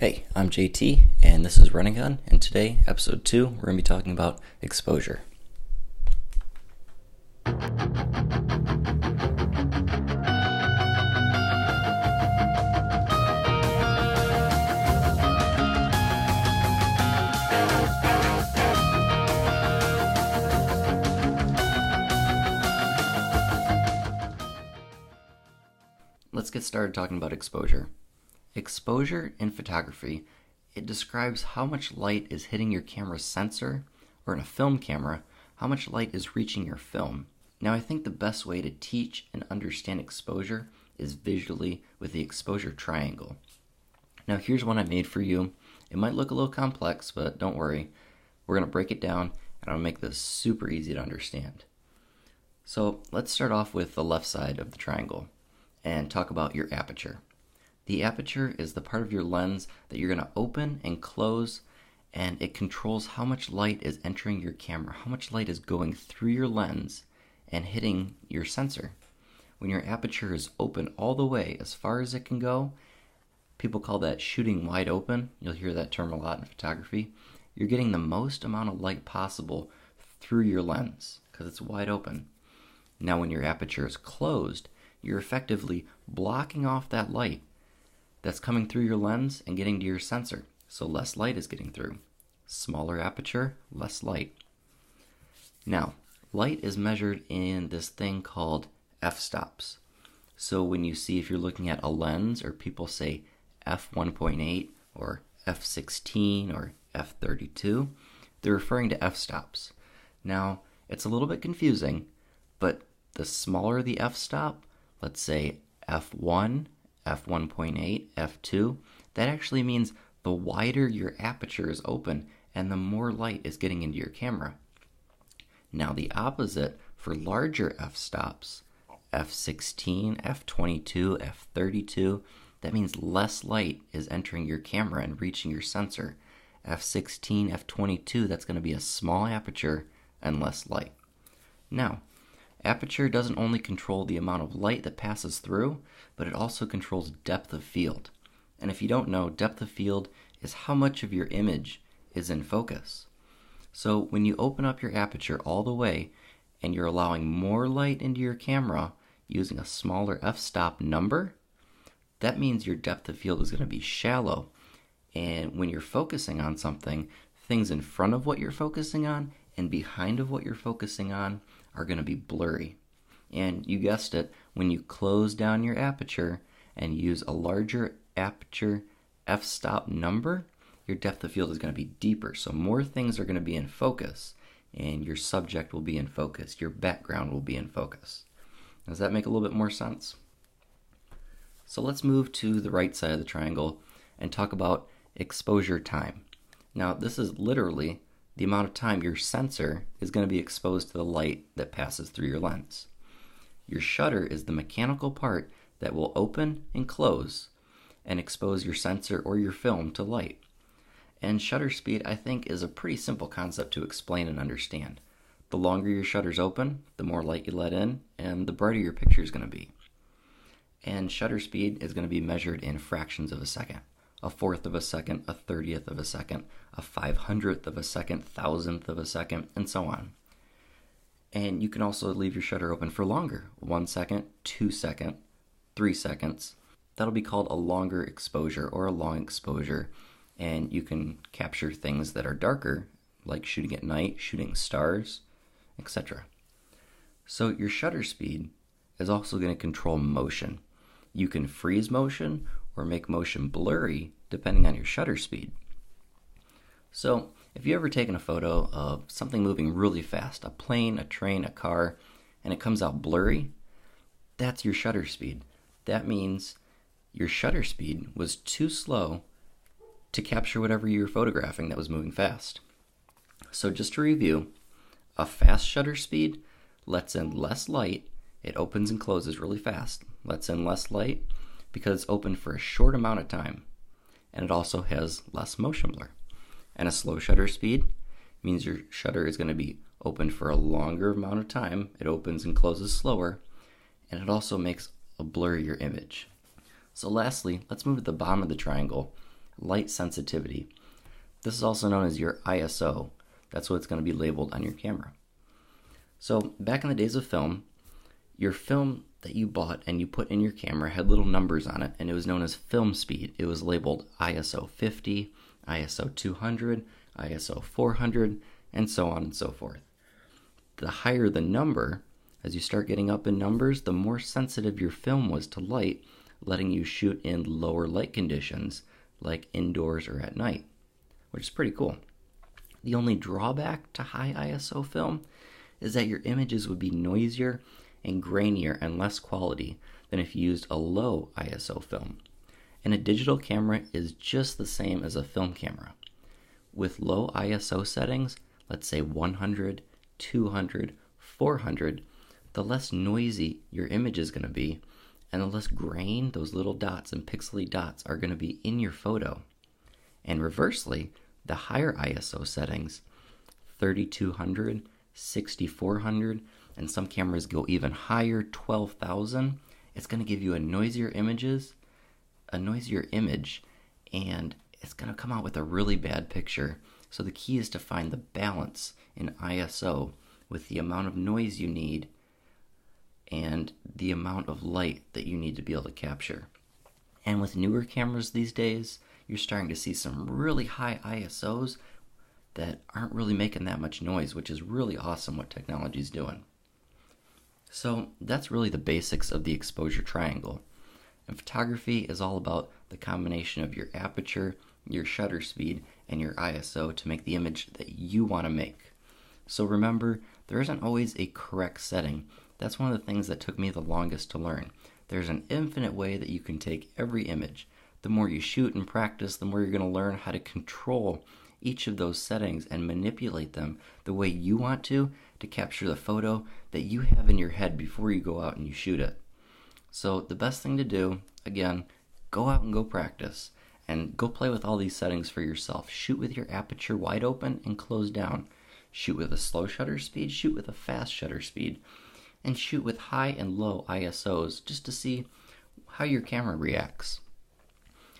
Hey, I'm JT, and this is Running Gun, and today, episode 2, we're going to be talking about exposure. Let's get started talking about exposure. Exposure in photography, it describes how much light is hitting your camera's sensor, or in a film camera, how much light is reaching your film. Now I think the best way to teach and understand exposure is visually with the exposure triangle. Now here's one I made for you. It might look a little complex, but don't worry. We're going to break it down and I'll make this super easy to understand. So let's start off with the left side of the triangle and talk about your aperture. The aperture is the part of your lens that you're going to open and close, and it controls how much light is entering your camera, how much light is going through your lens and hitting your sensor. When your aperture is open all the way as far as it can go, people call that shooting wide open. You'll hear that term a lot in photography. You're getting the most amount of light possible through your lens because it's wide open. Now when your aperture is closed, you're effectively blocking off that light that's coming through your lens and getting to your sensor. So less light is getting through. Smaller aperture, less light. Now, light is measured in this thing called f-stops. So when you see, if you're looking at a lens, or people say f1.8 or f16 or f32, they're referring to f-stops. Now, it's a little bit confusing, but the smaller the f-stop, let's say f1, f1.8, f2, that actually means the wider your aperture is open and the more light is getting into your camera. Now the opposite for larger f-stops, f16, f22, f32, that means less light is entering your camera and reaching your sensor. f16, f22, that's going to be a small aperture and less light. Now, aperture doesn't only control the amount of light that passes through, but it also controls depth of field. And if you don't know, depth of field is how much of your image is in focus. So when you open up your aperture all the way and you're allowing more light into your camera using a smaller f-stop number, that means your depth of field is going to be shallow. And when you're focusing on something, things in front of what you're focusing on and behind of what you're focusing on are going to be blurry. And you guessed it, when you close down your aperture and use a larger aperture f-stop number, your depth of field is going to be deeper. So more things are going to be in focus, and your subject will be in focus. Your background will be in focus. Does that make a little bit more sense? So let's move to the right side of the triangle and talk about exposure time. Now this is literally the amount of time your sensor is going to be exposed to the light that passes through your lens. Your shutter is the mechanical part that will open and close and expose your sensor or your film to light. And shutter speed, I think, is a pretty simple concept to explain and understand. The longer your shutter's open, the more light you let in, and the brighter your picture is going to be. And shutter speed is going to be measured in fractions of a second. A fourth of a second, a 30th of a second, a 500th of a second, 1000th of a second, and so on. And you can also leave your shutter open for longer, 1 second, 2 seconds, 3 seconds. That'll be called a longer exposure or a long exposure, and you can capture things that are darker, like shooting at night, shooting stars, etc. So your shutter speed is also going to control motion. You can freeze motion or make motion blurry depending on your shutter speed. So if you've ever taken a photo of something moving really fast, a plane, a train, a car, and it comes out blurry, that's your shutter speed. That means your shutter speed was too slow to capture whatever you were photographing that was moving fast. So just to review, a fast shutter speed lets in less light. It opens and closes really fast. Lets in less light because it's open for a short amount of time. And it also has less motion blur. And a slow shutter speed means your shutter is going to be open for a longer amount of time. It opens and closes slower. And it also makes a blurrier image. So lastly, let's move to the bottom of the triangle. light sensitivity. This is also known as your ISO. That's what it's going to be labeled on your camera. So back in the days of film, your film that you bought and you put in your camera had little numbers on it, and it was known as film speed. It was labeled ISO 50, ISO 200, ISO 400, and so on and so forth. The higher the number, as you start getting up in numbers, the more sensitive your film was to light, letting you shoot in lower light conditions, like indoors or at night, which is pretty cool. The only drawback to high ISO film is that your images would be noisier and grainier and less quality than if you used a low ISO film. And a digital camera is just the same as a film camera. With low ISO settings, let's say 100, 200, 400, the less noisy your image is going to be, and the less grain, those little dots and pixely dots, are going to be in your photo. And reversely, the higher ISO settings, 3200, 6400, and some cameras go even higher, 12,000, it's going to give you a noisier image, and it's going to come out with a really bad picture. So the key is to find the balance in ISO with the amount of noise you need and the amount of light that you need to be able to capture. And with newer cameras these days, you're starting to see some really high ISOs that aren't really making that much noise, which is really awesome what technology is doing. So that's really the basics of the exposure triangle. And photography is all about the combination of your aperture, your shutter speed, and your ISO to make the image that you want to make. So remember, there isn't always a correct setting. That's one of the things that took me the longest to learn. There's an infinite way that you can take every image. The more you shoot and practice, the more you're going to learn how to control each of those settings and manipulate them the way you want to capture the photo that you have in your head before you go out and you shoot it. So the best thing to do, again, go out and go practice and go play with all these settings for yourself. Shoot with your aperture wide open and closed down. Shoot with a slow shutter speed, shoot with a fast shutter speed, and shoot with high and low ISOs just to see how your camera reacts.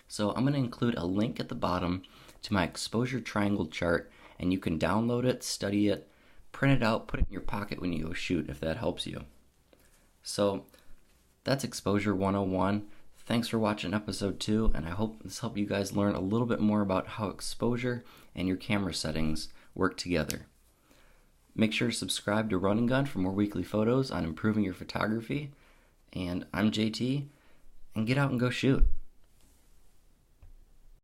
So I'm going to include a link at the bottom to my exposure triangle chart, and you can download it, study it, print it out, put it in your pocket when you go shoot if that helps you. So that's Exposure 101. Thanks for watching episode 2, and I hope this helped you guys learn a little bit more about how exposure and your camera settings work together. Make sure to subscribe to Run and Gun for more weekly photos on improving your photography. And I'm JT, and get out and go shoot.